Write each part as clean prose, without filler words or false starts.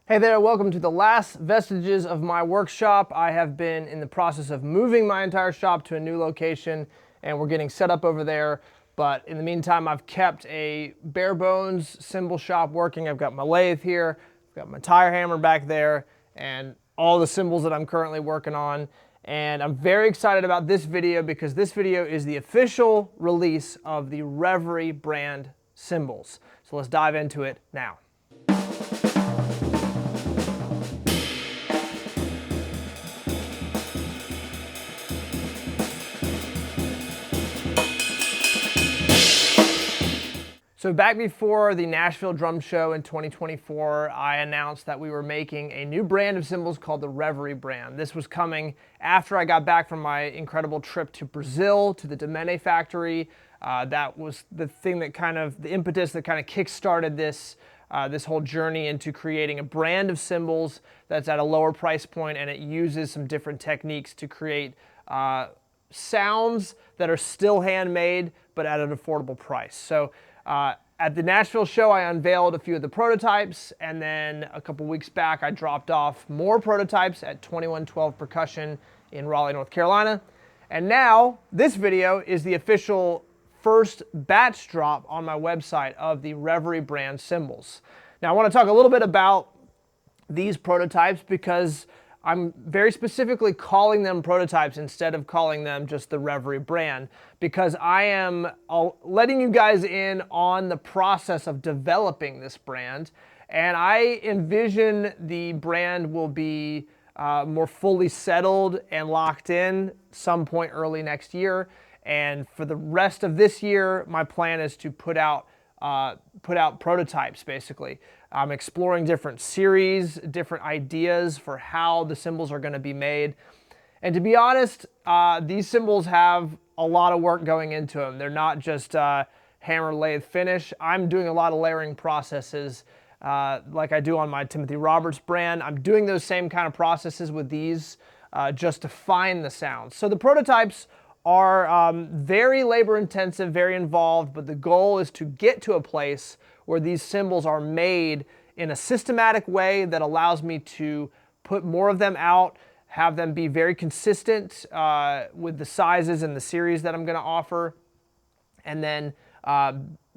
Hey there, welcome to the last vestiges of my workshop. I have been in the process of moving my entire shop to a new location and we're getting set up over there. But in the meantime, I've kept a bare bones cymbal shop working. I've got my lathe here, I've got my tire hammer back there, and all the cymbals that I'm currently working on. And I'm very excited about this video because this video is the official release of the Reverie brand cymbals. So let's dive into it now. So back before the Nashville Drum Show in 2024, I announced that we were making a new brand of cymbals called the Reverie brand. This was coming after I got back from my incredible trip to Brazil, to the Domene factory. That was the thing that the impetus that kind of kick-started this whole journey into creating a brand of cymbals that's at a lower price point, and it uses some different techniques to create sounds that are still handmade, but at an affordable price. So at the Nashville show, I unveiled a few of the prototypes, and then a couple weeks back, I dropped off more prototypes at 2112 Percussion in Raleigh, North Carolina. And now, this video is the official first batch drop on my website of the Reverie brand cymbals. Now, I want to talk a little bit about these prototypes because I'm very specifically calling them prototypes instead of calling them just the Reverie brand, because I am letting you guys in on the process of developing this brand, and I envision the brand will be more fully settled and locked in some point early next year. And for the rest of this year, my plan is to put out prototypes, basically. I'm exploring different series, different ideas for how the cymbals are going to be made. And to be honest, these cymbals have a lot of work going into them. They're not just hammer, lathe, finish. I'm doing a lot of layering processes like I do on my Timothy Roberts brand. I'm doing those same kind of processes with these just to find the sounds. So the prototypes are very labor intensive, very involved, but the goal is to get to a place where these cymbals are made in a systematic way that allows me to put more of them out, have them be very consistent with the sizes and the series that I'm going to offer. And then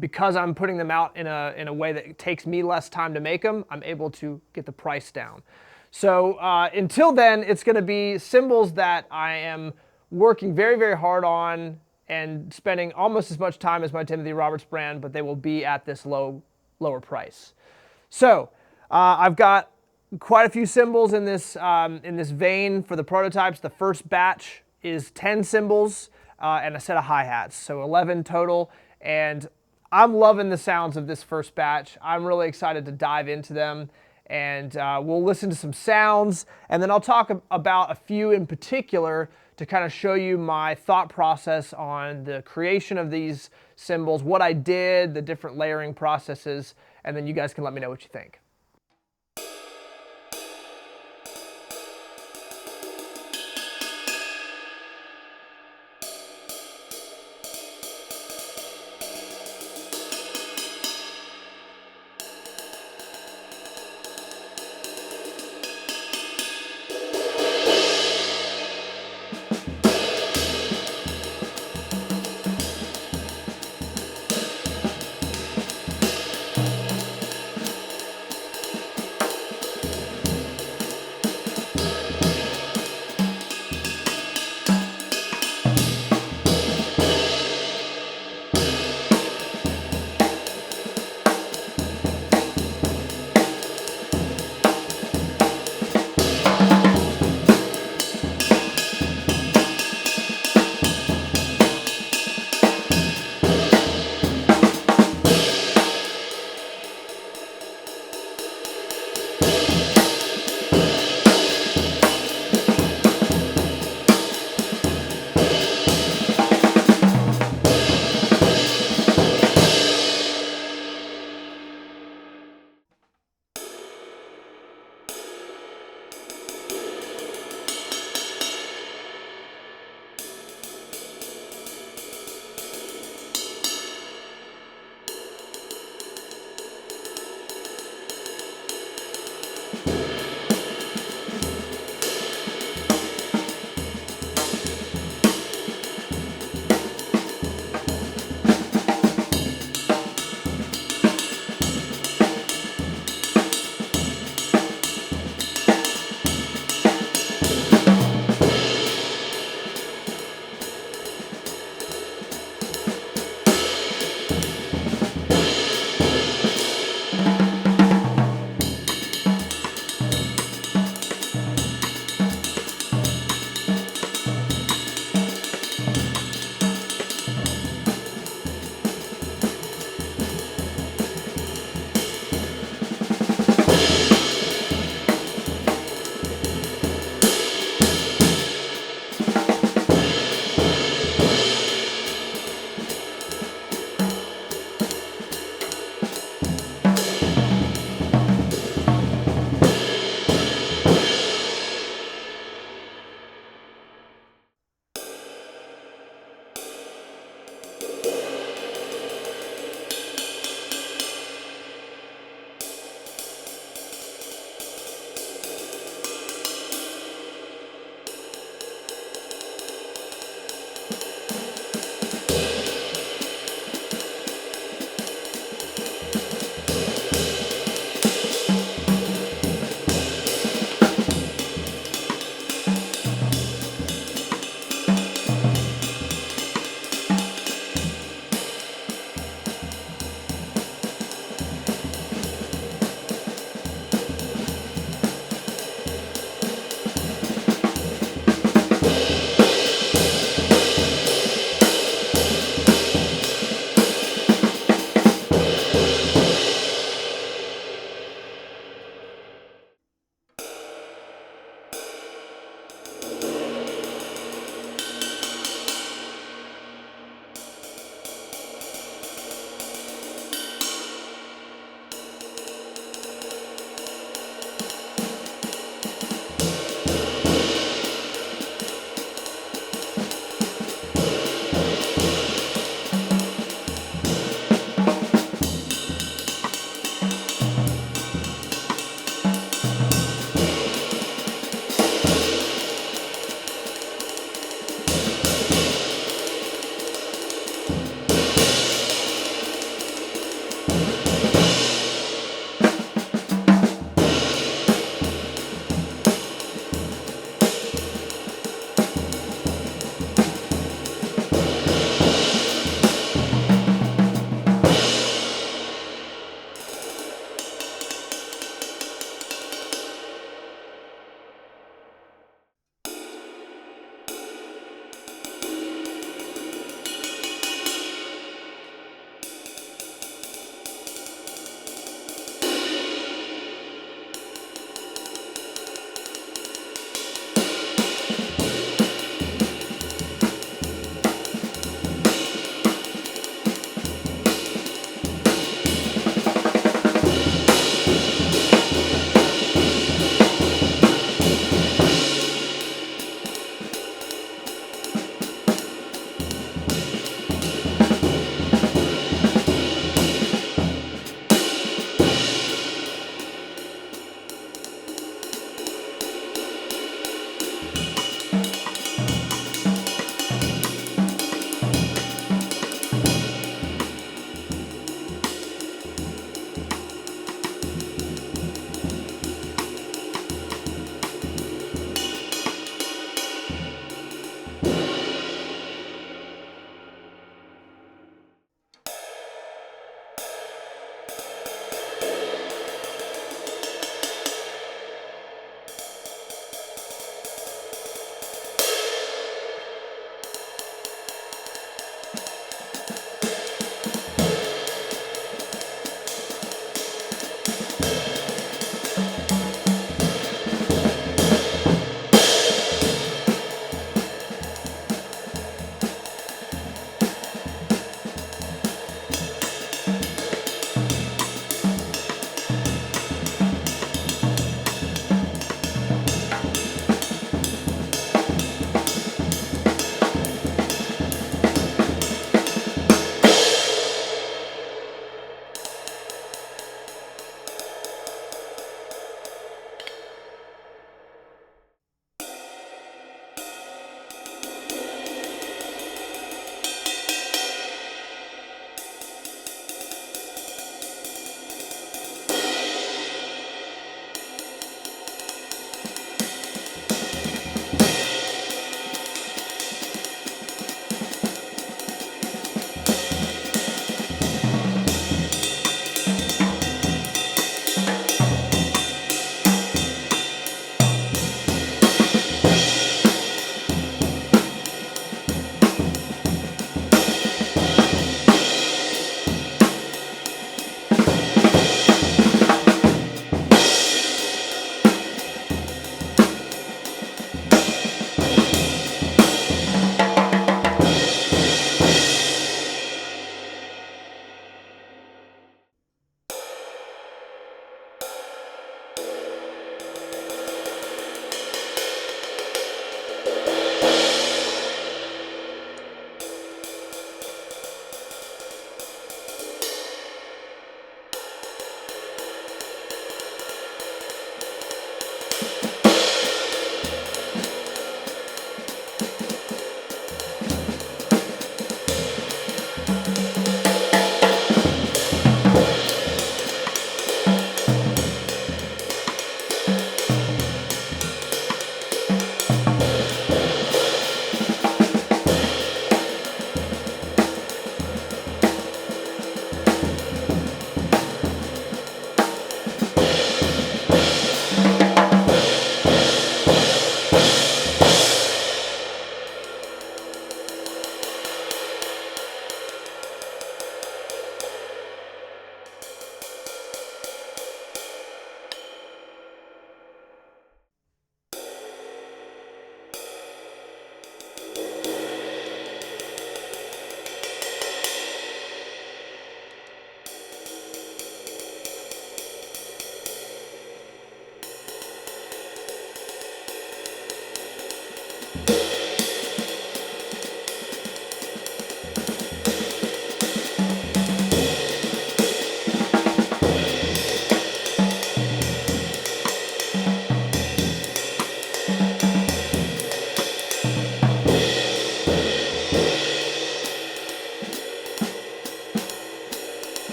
because I'm putting them out in a way that takes me less time to make them, I'm able to get the price down. So until then, it's going to be cymbals that I am working very, very hard on and spending almost as much time as my Timothy Roberts brand, but they will be at this lower price. So I've got quite a few cymbals in this vein for the prototypes. The first batch is 10 cymbals and a set of hi-hats, so 11 total. And I'm loving the sounds of this first batch. I'm really excited to dive into them, and we'll listen to some sounds, and then I'll talk about a few in particular to kind of show you my thought process on the creation of these cymbals, what I did, the different layering processes, and then you guys can let me know what you think.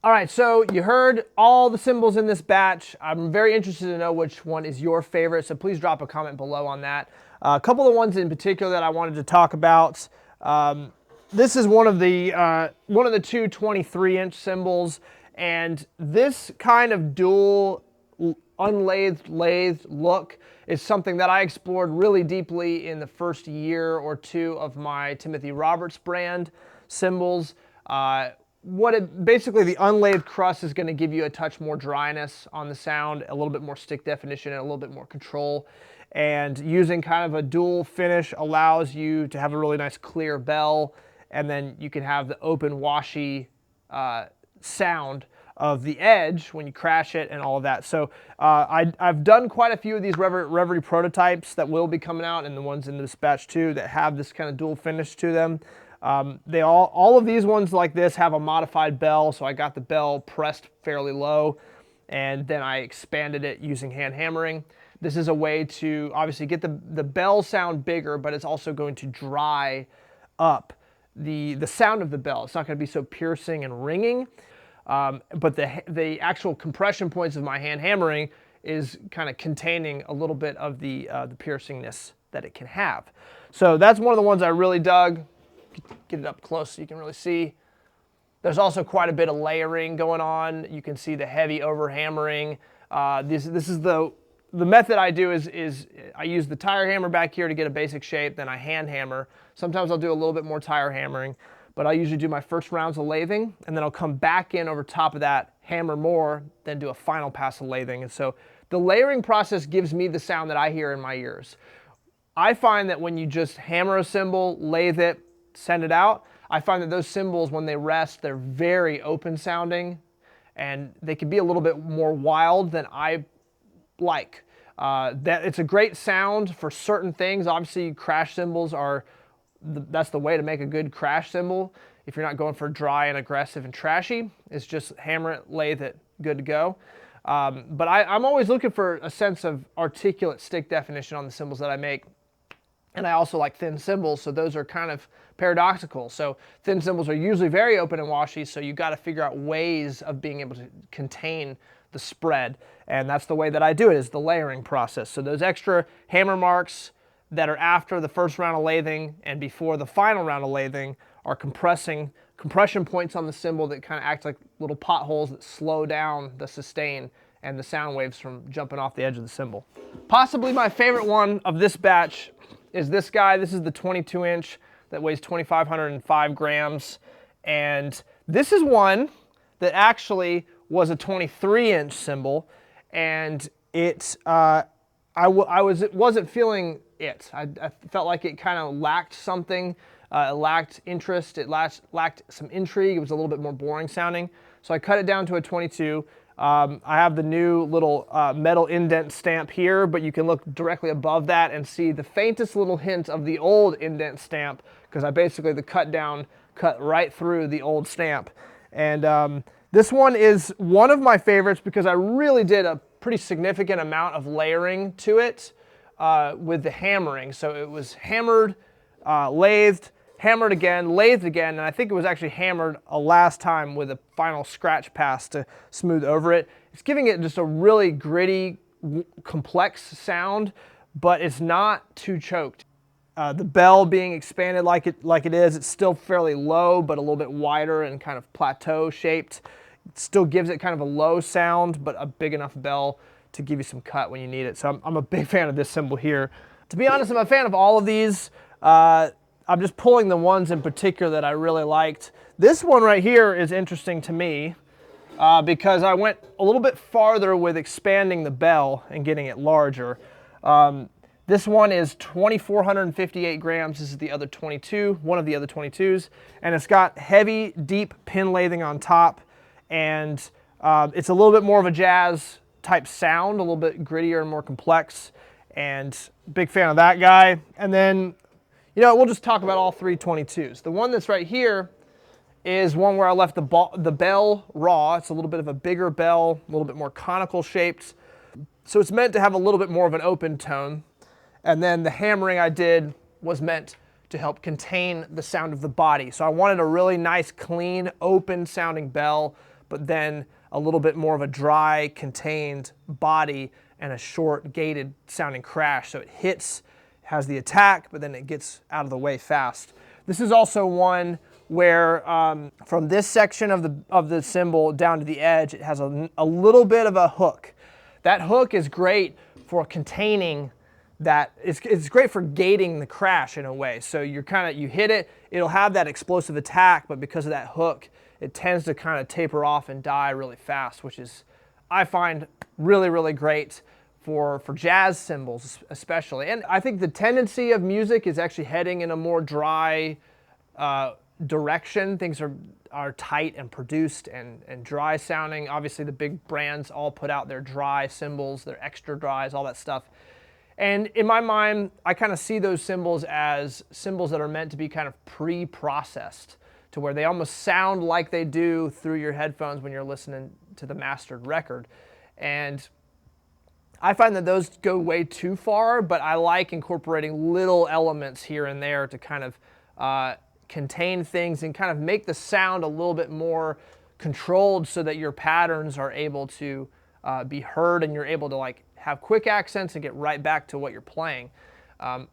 All right, so you heard all the cymbals in this batch. I'm very interested to know which one is your favorite, so please drop a comment below on that. A couple of ones in particular that I wanted to talk about. This is one of the two 23-inch cymbals, and this kind of dual unlathed, lathed look is something that I explored really deeply in the first year or two of my Timothy Roberts brand cymbals. Basically the unlathed crust is going to give you a touch more dryness on the sound, a little bit more stick definition, and a little bit more control. And using kind of a dual finish allows you to have a really nice clear bell, and then you can have the open washy sound of the edge when you crash it and all of that. So I've done quite a few of these Reverie prototypes that will be coming out, and the ones in this batch too that have this kind of dual finish to them. All of these ones like this have a modified bell, so I got the bell pressed fairly low, and then I expanded it using hand hammering. This is a way to obviously get the bell sound bigger, but it's also going to dry up the sound of the bell. It's not going to be so piercing and ringing, but the actual compression points of my hand hammering is kind of containing a little bit of the piercingness that it can have. So that's one of the ones I really dug. Get it up close so you can really see. There's also quite a bit of layering going on. You can see the heavy over hammering. This is the method I do is I use the tire hammer back here to get a basic shape, then I hand hammer. Sometimes I'll do a little bit more tire hammering, but I usually do my first rounds of lathing, and then I'll come back in over top of that, hammer more, then do a final pass of lathing. And so the layering process gives me the sound that I hear in my ears. I find that when you just hammer a cymbal, lathe it, send it out, I find that those cymbals, when they rest, they're very open sounding, and they can be a little bit more wild than I like. That it's a great sound for certain things. Obviously, crash cymbals that's the way to make a good crash cymbal. If you're not going for dry and aggressive and trashy, it's just hammer it, lathe it, good to go. But I'm always looking for a sense of articulate stick definition on the cymbals that I make. And I also like thin cymbals, so those are kind of paradoxical. So thin cymbals are usually very open and washy, so you've got to figure out ways of being able to contain the spread. And that's the way that I do it, is the layering process. So those extra hammer marks that are after the first round of lathing and before the final round of lathing are compression points on the cymbal that kind of act like little potholes that slow down the sustain and the sound waves from jumping off the edge of the cymbal. Possibly my favorite one of this batch is this guy. This is the 22-inch that weighs 2,505 grams. And this is one that actually was a 23-inch cymbal, and I wasn't feeling it. I felt like it kind of lacked something. It lacked interest. It lacked some intrigue. It was a little bit more boring sounding. So I cut it down to a 22. I have the new little metal indent stamp here, but you can look directly above that and see the faintest little hint of the old indent stamp, because I basically, the cut down cut right through the old stamp. And this one is one of my favorites because I really did a pretty significant amount of layering to it with the hammering. So it was hammered, lathed, hammered again, lathed again, and I think it was actually hammered a last time with a final scratch pass to smooth over it. It's giving it just a really gritty, complex sound, but it's not too choked. The bell being expanded like it is, it's still fairly low, but a little bit wider and kind of plateau shaped. It still gives it kind of a low sound, but a big enough bell to give you some cut when you need it. So I'm a big fan of this cymbal here. To be honest, I'm a fan of all of these. I'm just pulling the ones in particular that I really liked. This one right here is interesting to me because I went a little bit farther with expanding the bell and getting it larger. This one is 2,458 grams. This is the other 22, one of the other 22s. And it's got heavy, deep pin lathing on top. And it's a little bit more of a jazz type sound, a little bit grittier and more complex. And big fan of that guy. And then, you know, we'll just talk about all three 22s. The one that's right here is one where I left the bell raw. It's a little bit of a bigger bell, a little bit more conical shaped. So it's meant to have a little bit more of an open tone. And then the hammering I did was meant to help contain the sound of the body. So I wanted a really nice, clean, open sounding bell, but then a little bit more of a dry, contained body and a short, gated sounding crash. So it hits, has the attack, but then it gets out of the way fast. This is also one where from this section of the cymbal down to the edge, it has a little bit of a hook. That hook is great for containing that. It's great for gating the crash in a way. So you hit it, it'll have that explosive attack, but because of that hook, it tends to kind of taper off and die really fast, which is, I find, really, really great for jazz cymbals especially. And I think the tendency of music is actually heading in a more dry direction. Things are tight and produced and dry sounding. Obviously the big brands all put out their dry cymbals, their extra dries, all that stuff. And in my mind, I kind of see those cymbals as cymbals that are meant to be kind of pre-processed, to where they almost sound like they do through your headphones when you're listening to the mastered record. And I find that those go way too far, but I like incorporating little elements here and there to kind of contain things and kind of make the sound a little bit more controlled so that your patterns are able to be heard and you're able to like have quick accents and get right back to what you're playing.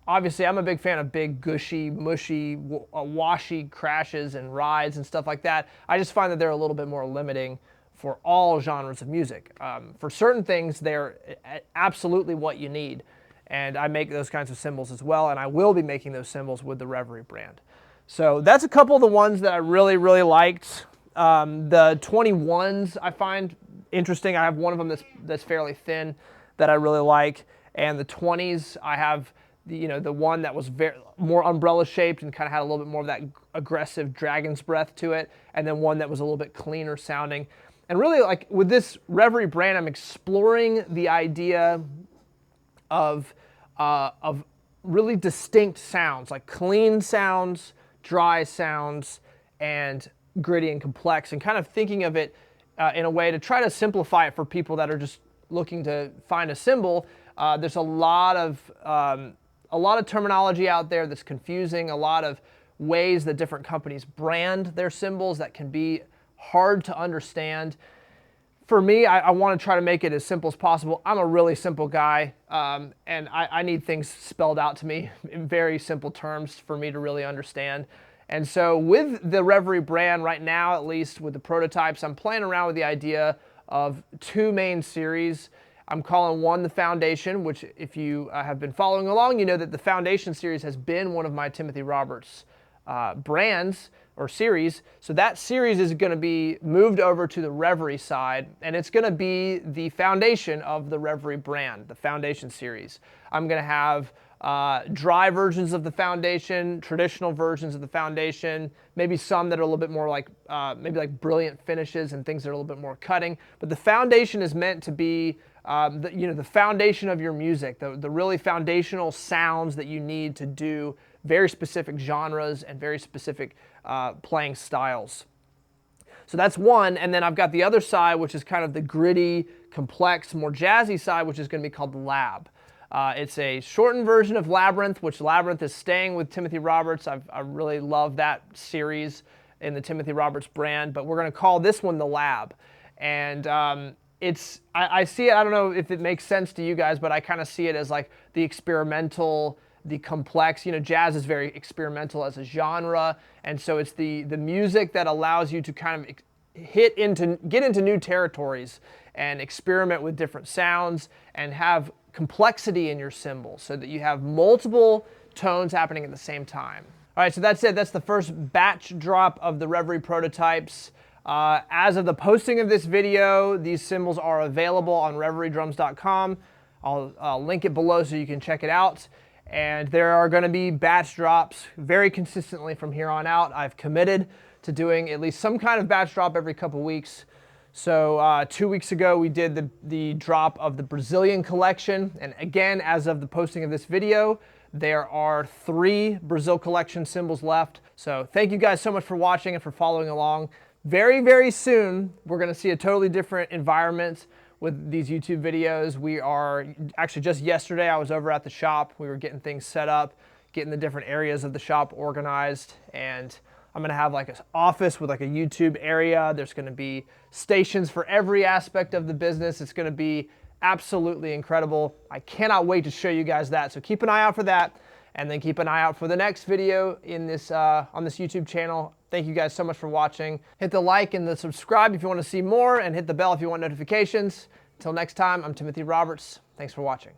Obviously, I'm a big fan of big, gushy, mushy, washy crashes and rides and stuff like that. I just find that they're a little bit more limiting for all genres of music. For certain things, they're absolutely what you need. And I make those kinds of cymbals as well, and I will be making those cymbals with the Reverie brand. So that's a couple of the ones that I really, really liked. The 21s I find interesting. I have one of them that's fairly thin that I really like. And the 20s, I have the one that was more umbrella shaped and kind of had a little bit more of that aggressive dragon's breath to it, and then one that was a little bit cleaner sounding. And really, like with this Reverie brand, I'm exploring the idea of really distinct sounds, like clean sounds, dry sounds, and gritty and complex, and kind of thinking of it in a way to try to simplify it for people that are just looking to find a cymbal. There's a lot of terminology out there that's confusing, a lot of ways that different companies brand their cymbals that can be hard to understand. For me, I want to try to make it as simple as possible. I'm a really simple guy, and I need things spelled out to me in very simple terms for me to really understand. And so with the Reverie brand right now, at least with the prototypes, I'm playing around with the idea of two main series. I'm calling one the Foundation, which if you have been following along, you know that the Foundation series has been one of my Timothy Roberts brands or series. So that series is going to be moved over to the Reverie side, and it's going to be the foundation of the Reverie brand, the Foundation series. I'm going to have dry versions of the Foundation, traditional versions of the Foundation, maybe some that are a little bit more like, maybe like brilliant finishes and things that are a little bit more cutting. But the Foundation is meant to be the foundation of your music, the really foundational sounds that you need to do very specific genres and very specific playing styles. So that's one, and then I've got the other side, which is kind of the gritty, complex, more jazzy side, which is going to be called the Lab. It's a shortened version of Labyrinth, which Labyrinth is staying with Timothy Roberts. I really love that series in the Timothy Roberts brand, but we're going to call this one the Lab. And I see it, I don't know if it makes sense to you guys, but I kind of see it as like the experimental, the complex. Jazz is very experimental as a genre, and so it's the music that allows you to kind of get into new territories and experiment with different sounds and have complexity in your cymbals so that you have multiple tones happening at the same time. All right, so that's it. That's the first batch drop of the Reverie prototypes. As of the posting of this video, these cymbals are available on reveriedrums.com. I'll link it below so you can check it out. And there are going to be batch drops very consistently from here on out. I've committed to doing at least some kind of batch drop every couple weeks. So 2 weeks ago, we did the drop of the Brazilian collection. And again, as of the posting of this video, there are 3 Brazil collection cymbals left. So thank you guys so much for watching and for following along. Very, very soon, we're going to see a totally different environment with these YouTube videos. We are, actually just yesterday, I was over at the shop. We were getting things set up, getting the different areas of the shop organized, and I'm gonna have like an office with like a YouTube area. There's gonna be stations for every aspect of the business. It's gonna be absolutely incredible. I cannot wait to show you guys that. So keep an eye out for that, and then keep an eye out for the next video in this on this YouTube channel. Thank you guys so much for watching. Hit the like and the subscribe if you want to see more, and hit the bell if you want notifications. Until next time, I'm Timothy Roberts. Thanks for watching.